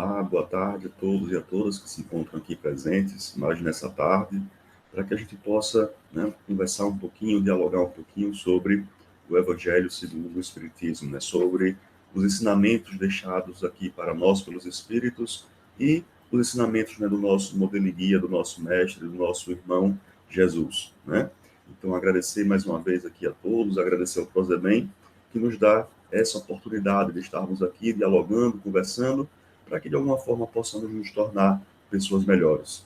Olá, boa tarde a todos e a todas que se encontram aqui presentes, mais nessa tarde, para que a gente possa, conversar um pouquinho, dialogar um pouquinho sobre o Evangelho segundo o Espiritismo, sobre os ensinamentos deixados aqui para nós pelos Espíritos e os ensinamentos do nosso modelo e guia, do nosso mestre, do nosso irmão Jesus. Então, agradecer mais uma vez aqui a todos, agradecer ao Prosemen, que nos dá essa oportunidade de estarmos aqui dialogando, conversando, para que de alguma forma possamos nos tornar pessoas melhores,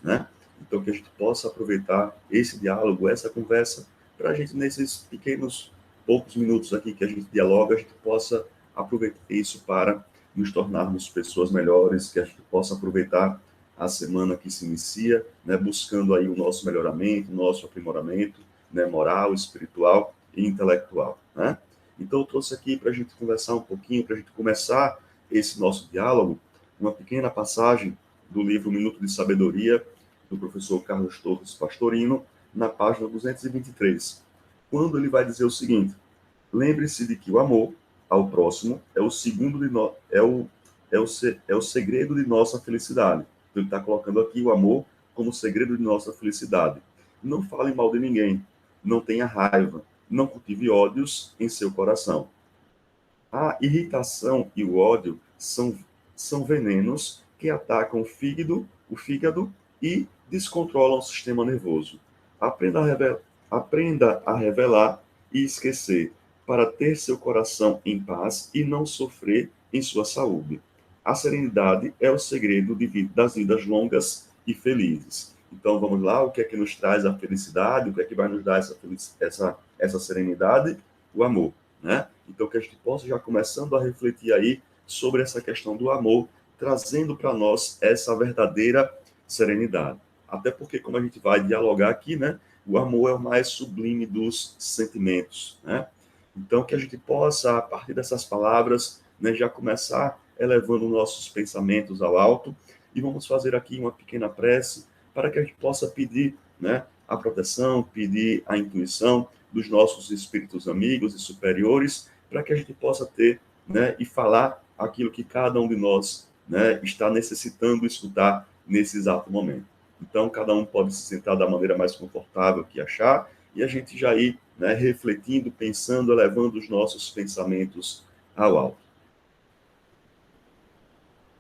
Então, que a gente possa aproveitar esse diálogo, essa conversa, para a gente, nesses pequenos, poucos minutos aqui que a gente dialoga, a gente possa aproveitar isso para nos tornarmos pessoas melhores, que a gente possa aproveitar a semana que se inicia, buscando aí o nosso melhoramento, o nosso aprimoramento, moral, espiritual e intelectual, Então, eu trouxe aqui para a gente conversar um pouquinho, para a gente começar esse nosso diálogo, uma pequena passagem do livro Minuto de Sabedoria, do professor Carlos Torres Pastorino, na página 223, quando ele vai dizer o seguinte: lembre-se de que o amor ao próximo é o segredo de nossa felicidade. Então, ele está colocando aqui o amor como segredo de nossa felicidade. Não fale mal de ninguém, não tenha raiva, não cultive ódios em seu coração. A irritação e o ódio são venenos que atacam o fígado e descontrolam o sistema nervoso. Aprenda a revelar e esquecer, para ter seu coração em paz e não sofrer em sua saúde. A serenidade é o segredo das vidas longas e felizes. Então, vamos lá, o que é que nos traz a felicidade? O que é que vai nos dar essa serenidade? O amor, Então, que a gente possa já começando a refletir aí sobre essa questão do amor, trazendo para nós essa verdadeira serenidade. Até porque, como a gente vai dialogar aqui, o amor é o mais sublime dos sentimentos, Então, que a gente possa, a partir dessas palavras, já começar elevando nossos pensamentos ao alto, e vamos fazer aqui uma pequena prece para que a gente possa pedir, a proteção, pedir a intuição dos nossos espíritos amigos e superiores, para que a gente possa ter, e falar aquilo que cada um de nós, está necessitando escutar nesse exato momento. Então, cada um pode se sentar da maneira mais confortável que achar, e a gente já ir, refletindo, pensando, elevando os nossos pensamentos ao alto.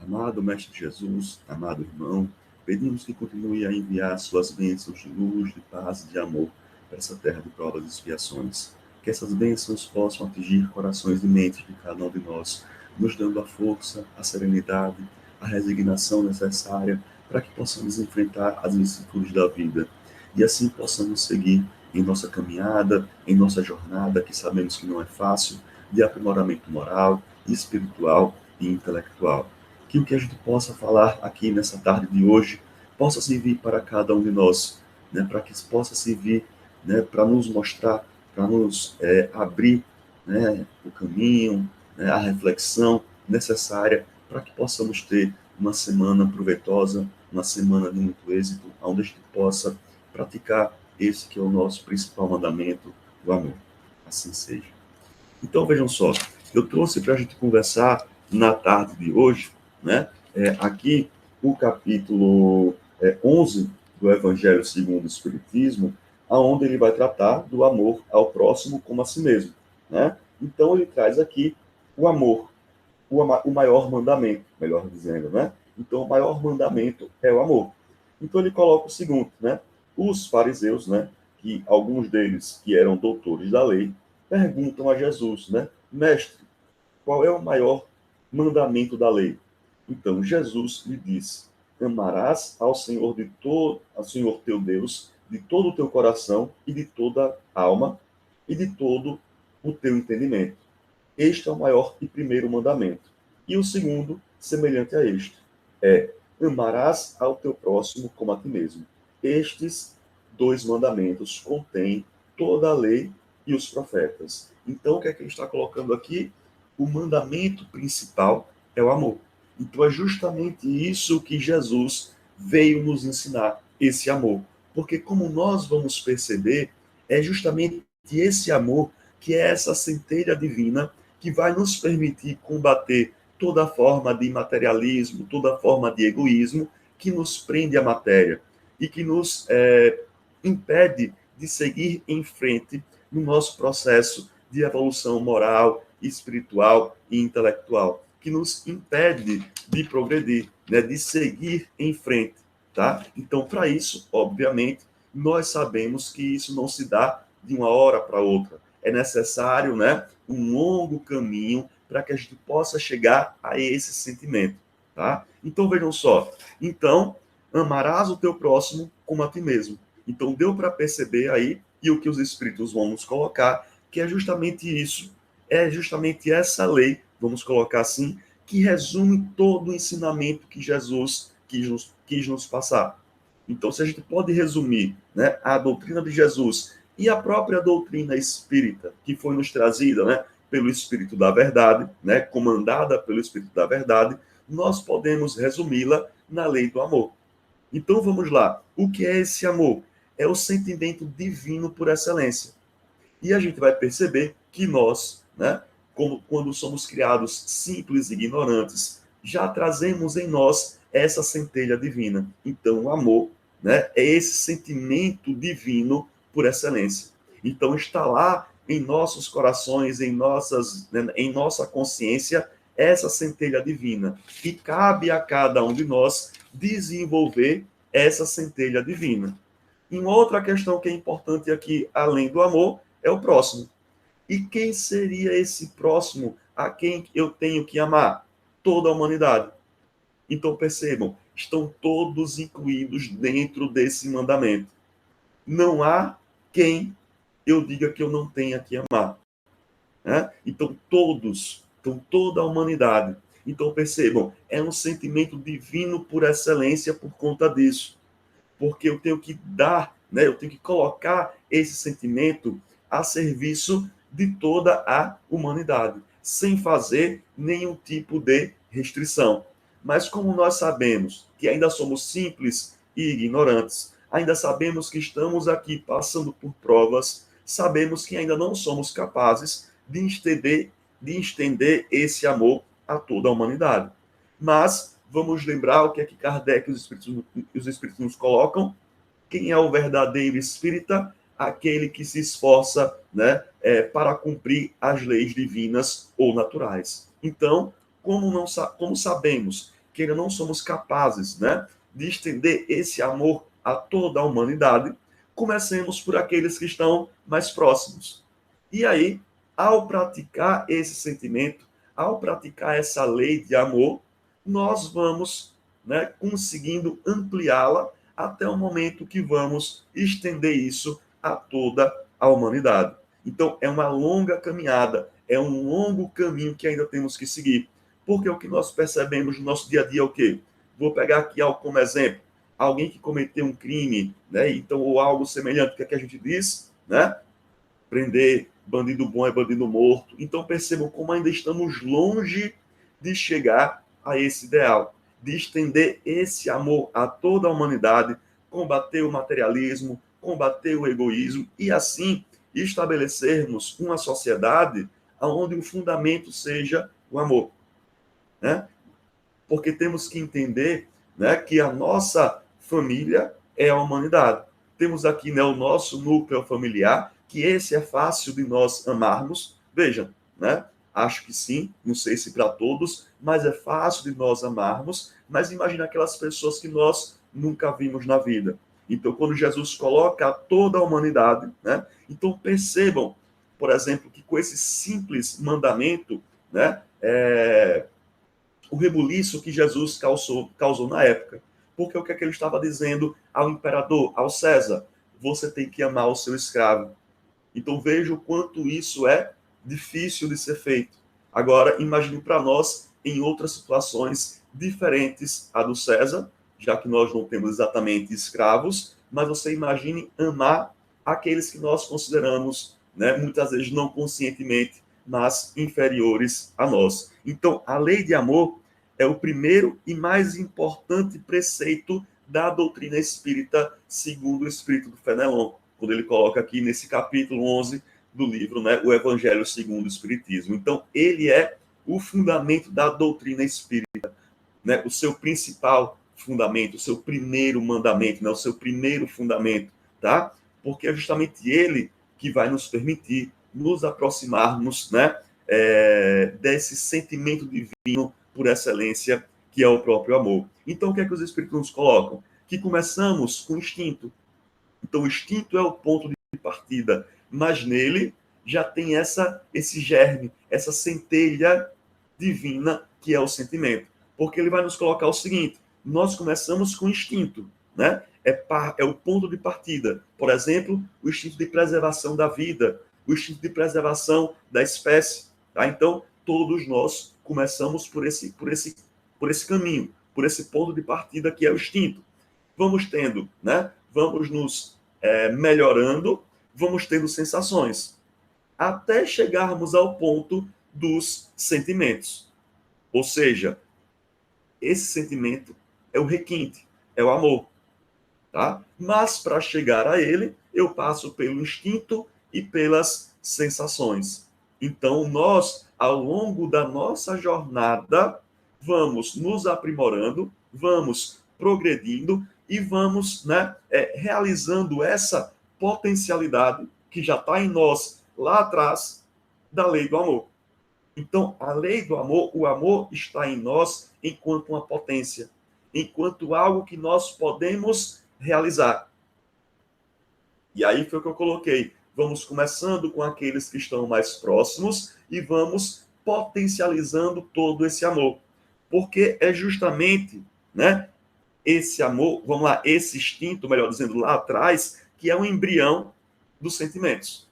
Amado Mestre Jesus, amado irmão, pedimos que continue a enviar suas bênçãos de luz, de paz e de amor para essa terra de provas e expiações. Que essas bênçãos possam atingir corações e mentes de cada um de nós, nos dando a força, a serenidade, a resignação necessária para que possamos enfrentar as vicissitudes da vida e assim possamos seguir em nossa caminhada, em nossa jornada, que sabemos que não é fácil, de aprimoramento moral, espiritual e intelectual. Que o que a gente possa falar aqui nessa tarde de hoje possa servir para cada um de nós, para que possa servir, para nos mostrar, para nos abrir, o caminho, a reflexão necessária para que possamos ter uma semana proveitosa, uma semana de muito êxito, onde a gente possa praticar esse que é o nosso principal mandamento, o amor. Assim seja. Então, vejam só, eu trouxe para a gente conversar na tarde de hoje, aqui o capítulo 11 do Evangelho segundo o Espiritismo, aonde ele vai tratar do amor ao próximo como a si mesmo, Então, ele traz aqui o amor, o maior mandamento, melhor dizendo, Então, o maior mandamento é o amor. Então, ele coloca o seguinte, Os fariseus, que alguns deles que eram doutores da lei, perguntam a Jesus, Mestre, qual é o maior mandamento da lei? Então, Jesus lhe disse: amarás ao Senhor ao Senhor teu Deus de todo o teu coração e de toda a alma e de todo o teu entendimento. Este é o maior e primeiro mandamento. E o segundo, semelhante a este, é: amarás ao teu próximo como a ti mesmo. Estes dois mandamentos contêm toda a lei e os profetas. Então, o que é que ele está colocando aqui? O mandamento principal é o amor. Então, é justamente isso que Jesus veio nos ensinar, esse amor. Porque, como nós vamos perceber, é justamente esse amor que é essa centelha divina que vai nos permitir combater toda forma de materialismo, toda forma de egoísmo que nos prende à matéria e que nos impede de seguir em frente no nosso processo de evolução moral, espiritual e intelectual, que nos impede de progredir, né, de seguir em frente, tá? Então, para isso, obviamente, nós sabemos que isso não se dá de uma hora para outra. É necessário, né, um longo caminho para que a gente possa chegar a esse sentimento, tá? Então, vejam só. Então, amarás o teu próximo como a ti mesmo. Então, deu para perceber aí, e o que os Espíritos vão nos colocar, que é justamente isso, é justamente essa lei, vamos colocar assim, que resume todo o ensinamento que Jesus quis nos passar. Então, se a gente pode resumir, né, a doutrina de Jesus e a própria doutrina espírita, que foi nos trazida, né, pelo Espírito da Verdade, né, comandada pelo Espírito da Verdade, nós podemos resumi-la na lei do amor. Então, vamos lá. O que é esse amor? É o sentimento divino por excelência. E a gente vai perceber que nós, né, como quando somos criados simples e ignorantes, já trazemos em nós essa centelha divina. Então, o amor, né, é esse sentimento divino por excelência. Então, está lá em nossos corações, né, em nossa consciência, essa centelha divina. E cabe a cada um de nós desenvolver essa centelha divina. E uma outra questão que é importante aqui, além do amor, é o próximo. E quem seria esse próximo a quem eu tenho que amar? Toda a humanidade. Então percebam, estão todos incluídos dentro desse mandamento. Não há quem eu diga que eu não tenha que amar. Né? Então toda a humanidade. Então percebam, é um sentimento divino por excelência por conta disso. Porque eu tenho que dar, né, eu tenho que colocar esse sentimento a serviço de toda a humanidade, sem fazer nenhum tipo de restrição. Mas como nós sabemos que ainda somos simples e ignorantes, ainda sabemos que estamos aqui passando por provas, sabemos que ainda não somos capazes de estender esse amor a toda a humanidade. Mas vamos lembrar o que é que Kardec e os Espíritos nos colocam. Quem é o verdadeiro espírita? Aquele que se esforça, né, para cumprir as leis divinas ou naturais. Então, como sabemos que ainda não somos capazes, né, de estender esse amor a toda a humanidade, comecemos por aqueles que estão mais próximos. E aí, ao praticar esse sentimento, ao praticar essa lei de amor, nós vamos, né, conseguindo ampliá-la até o momento que vamos estender isso a toda a humanidade. Então, é uma longa caminhada, é um longo caminho que ainda temos que seguir. Porque o que nós percebemos no nosso dia a dia é o quê? Vou pegar aqui algo como exemplo. Alguém que cometeu um crime, né? Então, ou algo semelhante, o que é que a gente diz? Né? Prender bandido bom é bandido morto. Então, percebam como ainda estamos longe de chegar a esse ideal, de estender esse amor a toda a humanidade, combater o materialismo, combater o egoísmo e, assim, estabelecermos uma sociedade onde o fundamento seja o amor. Né? Porque temos que entender, né, que a nossa família é a humanidade. Temos aqui, né, o nosso núcleo familiar, que esse é fácil de nós amarmos. Vejam, né? Acho que sim, não sei se para todos, mas é fácil de nós amarmos. Mas imagina aquelas pessoas que nós nunca vimos na vida. Então, quando Jesus coloca toda a humanidade, né? Então percebam, por exemplo, que com esse simples mandamento, né, o rebuliço que Jesus causou na época. Porque o que é que ele estava dizendo ao imperador, ao César? Você tem que amar o seu escravo. Então veja o quanto isso é difícil de ser feito. Agora, imagine para nós em outras situações diferentes à do César, já que nós não temos exatamente escravos, mas você imagine amar aqueles que nós consideramos, né, muitas vezes não conscientemente, mas inferiores a nós. Então, a lei de amor é o primeiro e mais importante preceito da doutrina espírita, segundo o espírito do Fenelon, quando ele coloca aqui nesse capítulo 11 do livro, né, o Evangelho segundo o Espiritismo. Então, ele é o fundamento da doutrina espírita, né? O seu principal fundamento, o seu primeiro mandamento, né? O seu primeiro fundamento, tá? Porque é justamente ele que vai nos permitir nos aproximarmos, né? Desse sentimento divino por excelência, que é o próprio amor. Então, o que é que os Espíritos nos colocam? Que começamos com o instinto. Então, o instinto é o ponto de partida, mas nele já tem esse germe, essa centelha divina que é o sentimento. Porque ele vai nos colocar o seguinte: nós começamos com o instinto, né? É o ponto de partida. Por exemplo, o instinto de preservação da vida, o instinto de preservação da espécie. Tá? Então, todos nós começamos por esse caminho, por esse ponto de partida que é o instinto. Vamos tendo, né? Vamos nos melhorando, vamos tendo sensações, até chegarmos ao ponto dos sentimentos. Ou seja, esse sentimento é o requinte, é o amor. Tá? Mas para chegar a ele, eu passo pelo instinto e pelas sensações. Então, nós, ao longo da nossa jornada, vamos nos aprimorando, vamos progredindo e vamos, né, realizando essa potencialidade que já está em nós lá atrás da lei do amor. Então, a lei do amor, o amor está em nós enquanto uma potência, enquanto algo que nós podemos realizar. E aí foi o que eu coloquei. Vamos começando com aqueles que estão mais próximos e vamos potencializando todo esse amor. Porque é justamente, né, esse amor, vamos lá, esse instinto, melhor dizendo, lá atrás, que é um embrião dos sentimentos.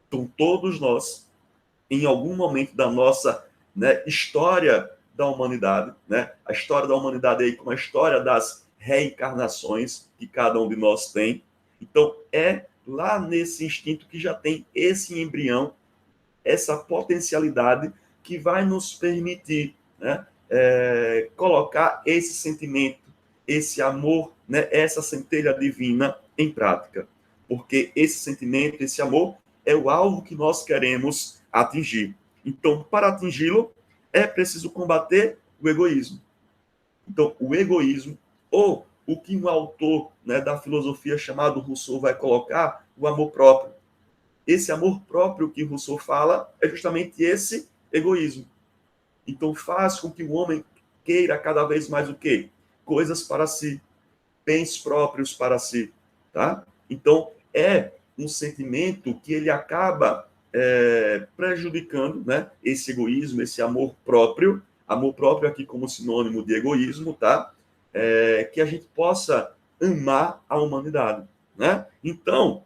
Então, todos nós, em algum momento da nossa, né, história da humanidade, né, a história da humanidade aí como a história das reencarnações que cada um de nós tem. Então, é lá nesse instinto que já tem esse embrião, essa potencialidade que vai nos permitir, né, colocar esse sentimento, esse amor, né, essa centelha divina em prática. Porque esse sentimento, esse amor, é o alvo que nós queremos atingir. Então, para atingi-lo, é preciso combater o egoísmo. Então, o egoísmo, ou o que um autor, né, da filosofia chamado Rousseau vai colocar, o amor próprio. Esse amor próprio que Rousseau fala é justamente esse egoísmo. Então, faz com que o homem queira cada vez mais o quê? Coisas para si, bens próprios para si. Tá? Então, é um sentimento que ele acaba prejudicando, né, esse egoísmo, esse amor próprio aqui como sinônimo de egoísmo, tá? Que a gente possa amar a humanidade, né? Então,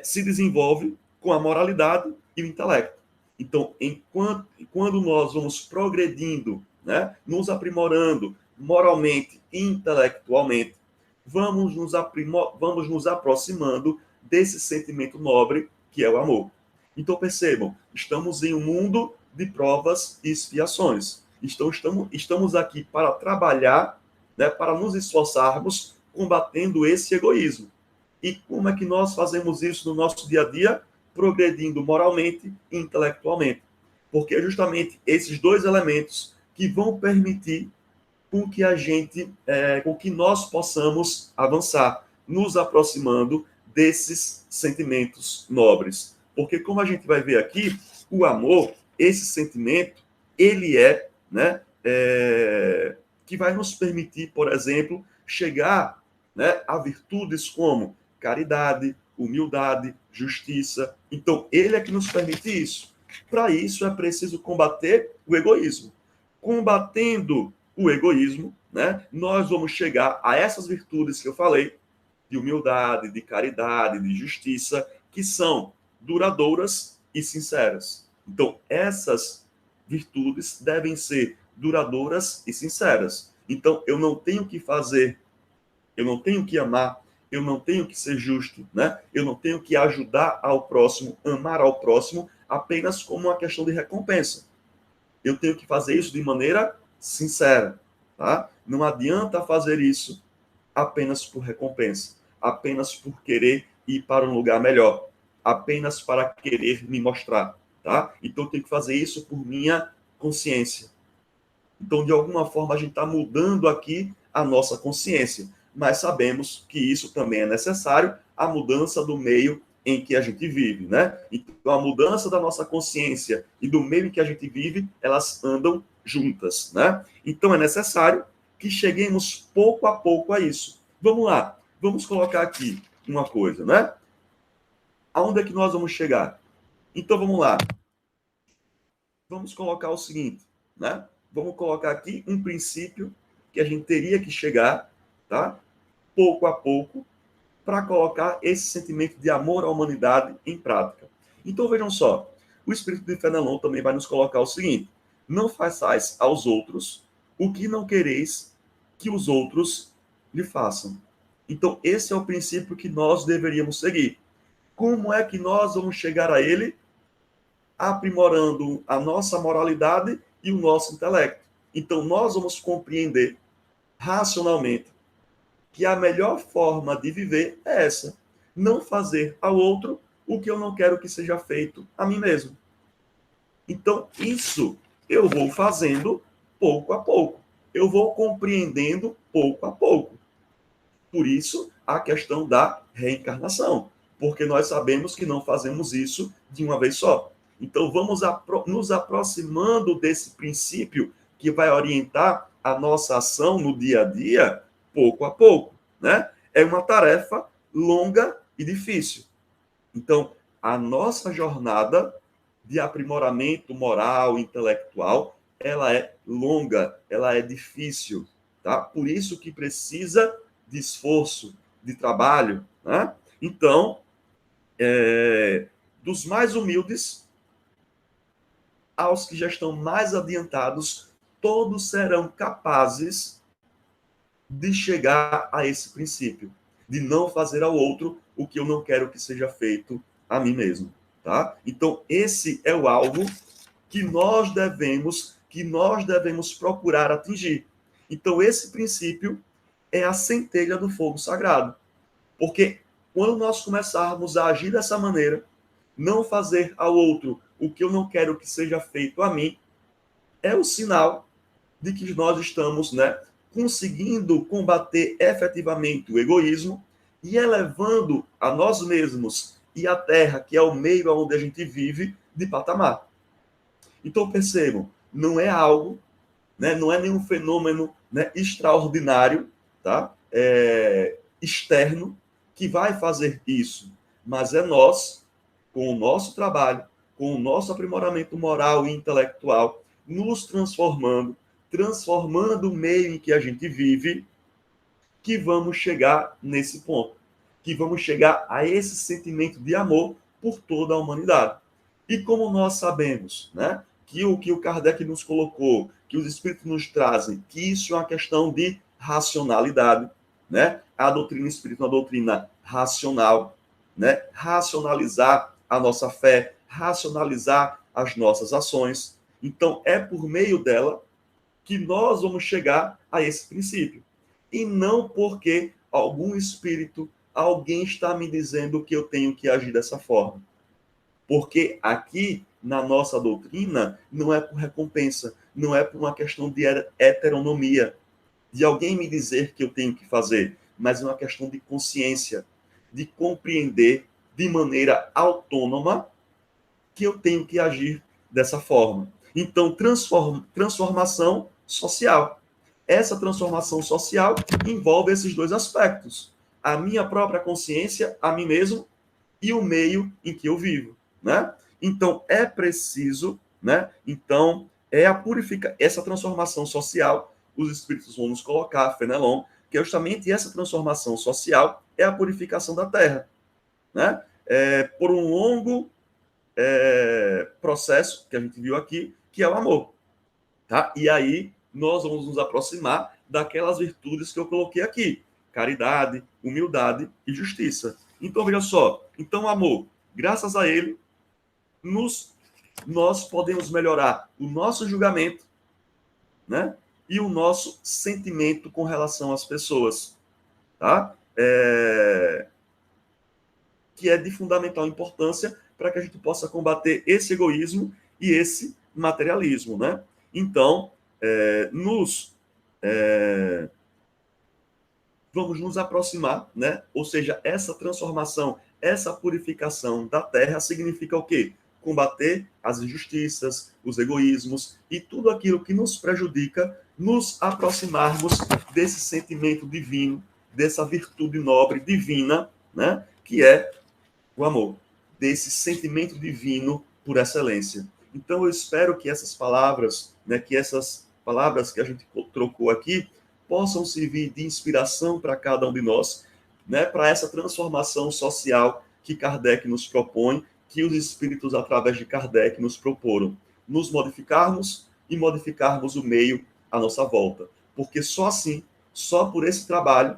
se desenvolve com a moralidade e o intelecto. Então, quando nós vamos progredindo, né, nos aprimorando moralmente e intelectualmente, vamos nos aproximando desse sentimento nobre que é o amor. Então, percebam, estamos em um mundo de provas e expiações. Estamos aqui para trabalhar, né, para nos esforçarmos combatendo esse egoísmo. E como é que nós fazemos isso no nosso dia a dia? Progredindo moralmente e intelectualmente. Porque é justamente esses dois elementos que vão permitir com que com que nós possamos avançar, nos aproximando desses sentimentos nobres. Porque, como a gente vai ver aqui, o amor, esse sentimento, ele né, que vai nos permitir, por exemplo, chegar, né, a virtudes como caridade, humildade, justiça. Então, ele é que nos permite isso. Para isso, é preciso combater o egoísmo. Combatendo o egoísmo, né, nós vamos chegar a essas virtudes que eu falei, de humildade, de caridade, de justiça, que são duradouras e sinceras. Então, essas virtudes devem ser duradouras e sinceras. Então, eu não tenho que fazer, eu não tenho que amar, eu não tenho que ser justo, né? Eu não tenho que ajudar ao próximo, amar ao próximo, apenas como uma questão de recompensa. Eu tenho que fazer isso de maneira sincera, tá? Não adianta fazer isso apenas por recompensa, apenas por querer ir para um lugar melhor, apenas para querer me mostrar. tá? Então, eu tenho que fazer isso por minha consciência. Então, de alguma forma, a gente está mudando aqui a nossa consciência, mas sabemos que isso também é necessário, a mudança do meio em que a gente vive, né? Então, a mudança da nossa consciência e do meio em que a gente vive, elas andam juntas, né? Então, é necessário que cheguemos pouco a pouco a isso. Vamos lá, vamos colocar aqui uma coisa, né? Aonde é que nós vamos chegar? Então, vamos lá. Vamos colocar o seguinte, né? Vamos colocar aqui um princípio que a gente teria que chegar, tá? Pouco a pouco, para colocar esse sentimento de amor à humanidade em prática. Então, vejam só, o Espírito de Fenelon também vai nos colocar o seguinte: não façais aos outros o que não quereis que os outros lhe façam. Então, esse é o princípio que nós deveríamos seguir. Como é que nós vamos chegar a ele? Aprimorando a nossa moralidade e o nosso intelecto. Então, nós vamos compreender racionalmente que a melhor forma de viver é essa: não fazer ao outro o que eu não quero que seja feito a mim mesmo. Então, isso eu vou fazendo pouco a pouco. Eu vou compreendendo pouco a pouco. Por isso, a questão da reencarnação, porque nós sabemos que não fazemos isso de uma vez só. Então, vamos nos aproximando desse princípio que vai orientar a nossa ação no dia a dia, pouco a pouco, né? É uma tarefa longa e difícil. Então, a nossa jornada de aprimoramento moral, intelectual, ela é longa, ela é difícil, tá? Por isso que precisa de esforço, de trabalho, né? Então, dos mais humildes aos que já estão mais adiantados, todos serão capazes de chegar a esse princípio, de não fazer ao outro o que eu não quero que seja feito a mim mesmo, tá? Então, esse é o alvo que nós devemos procurar atingir. Então, esse princípio é a centelha do fogo sagrado. Porque quando nós começarmos a agir dessa maneira, não fazer ao outro o que eu não quero que seja feito a mim, é o sinal de que nós estamos, né, conseguindo combater efetivamente o egoísmo e elevando a nós mesmos e a Terra, que é o meio onde a gente vive, de patamar. Então, percebam, não é algo, né, não é nenhum fenômeno, né, extraordinário, tá? Externo, que vai fazer isso, mas é nós, com o nosso trabalho, com o nosso aprimoramento moral e intelectual, nos transformando o meio em que a gente vive, que vamos chegar nesse ponto, que vamos chegar a esse sentimento de amor por toda a humanidade. E como nós sabemos, né, que o Kardec nos colocou, que os espíritos nos trazem, que isso é uma questão de racionalidade, né? A doutrina espírita é uma doutrina racional, né? Racionalizar a nossa fé, racionalizar as nossas ações. Então, é por meio dela que nós vamos chegar a esse princípio. E não porque algum espírito, alguém está me dizendo que eu tenho que agir dessa forma. Porque aqui, na nossa doutrina, não é por recompensa, não é por uma questão de heteronomia, de alguém me dizer que eu tenho que fazer, mas é uma questão de consciência, de compreender de maneira autônoma que eu tenho que agir dessa forma. Então, transformação social. Essa transformação social envolve esses dois aspectos: a minha própria consciência, a mim mesmo, e o meio em que eu vivo, né? Então, é preciso, né? Então, essa transformação social, os espíritos vão nos colocar, Fenelon, que é justamente essa transformação social é a purificação da Terra, né? Por um longo processo que a gente viu aqui, que é o amor, tá? E aí nós vamos nos aproximar daquelas virtudes que eu coloquei aqui: caridade, humildade e justiça. Então, veja só, então, amor, graças a ele, nós podemos melhorar o nosso julgamento, né? E o nosso sentimento com relação às pessoas, tá? Que é de fundamental importância para que a gente possa combater esse egoísmo e esse materialismo, né? Então, vamos nos aproximar, né? Ou seja, essa transformação, essa purificação da terra significa o quê? Combater as injustiças, os egoísmos e tudo aquilo que nos prejudica, nos aproximarmos desse sentimento divino, dessa virtude nobre, divina, né? Que é o amor, desse sentimento divino por excelência. Então, eu espero que essas palavras, né, que essas palavras que a gente trocou aqui, possam servir de inspiração para cada um de nós, né, para essa transformação social que Kardec nos propõe, que os espíritos, através de Kardec, nos proporam. Nos modificarmos e modificarmos o meio à nossa volta. Porque só assim, só por esse trabalho,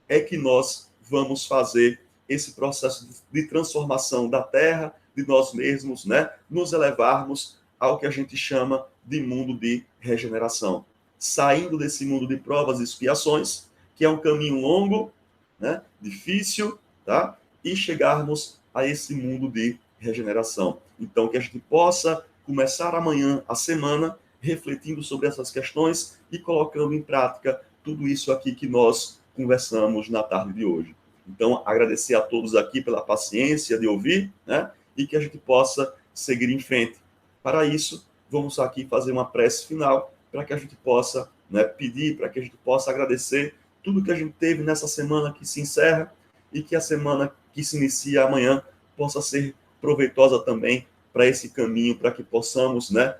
é que nós vamos fazer esse processo de transformação da Terra, de nós mesmos, né? Nos elevarmos ao que a gente chama de mundo de regeneração. Saindo desse mundo de provas e expiações, que é um caminho longo, né? Difícil, tá? E chegarmos a esse mundo de regeneração. Então, que a gente possa começar amanhã a semana refletindo sobre essas questões e colocando em prática tudo isso aqui que nós conversamos na tarde de hoje. Então, agradecer a todos aqui pela paciência de ouvir, né? E que a gente possa seguir em frente. Para isso, vamos aqui fazer uma prece final para que a gente possa, né, pedir, para que a gente possa agradecer tudo que a gente teve nessa semana que se encerra e que a semana que se inicia amanhã possa ser proveitosa também para esse caminho, para que possamos, né,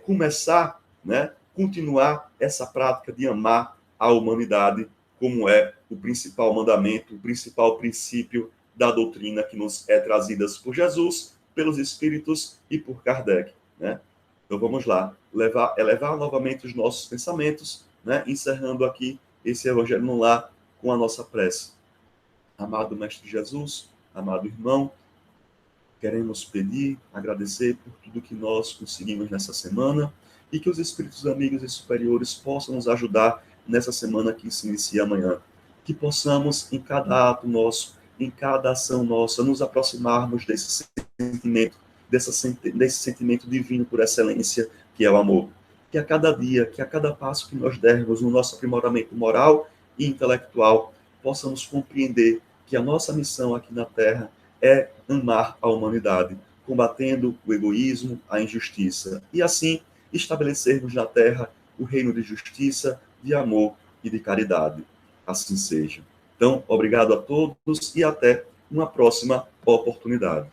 começar, né, continuar essa prática de amar a humanidade, como é o principal mandamento, o principal princípio da doutrina que nos é trazida por Jesus, pelos Espíritos e por Kardec, né? Então vamos lá, elevar novamente os nossos pensamentos, né? Encerrando aqui esse Evangelho no Lar com a nossa prece. Amado Mestre Jesus, amado irmão, queremos pedir, agradecer por tudo que nós conseguimos nessa semana e que os Espíritos amigos e superiores possam nos ajudar nessa semana que se inicia amanhã. Que possamos, em cada ato nosso, em cada ação nossa, nos aproximarmos desse sentimento, desse sentimento divino por excelência, que é o amor. Que a cada dia, que a cada passo que nós dermos no nosso aprimoramento moral e intelectual, possamos compreender que a nossa missão aqui na Terra é amar a humanidade, combatendo o egoísmo, a injustiça, e assim estabelecermos na Terra o reino de justiça, de amor e de caridade. Assim seja. Então, obrigado a todos e até uma próxima oportunidade.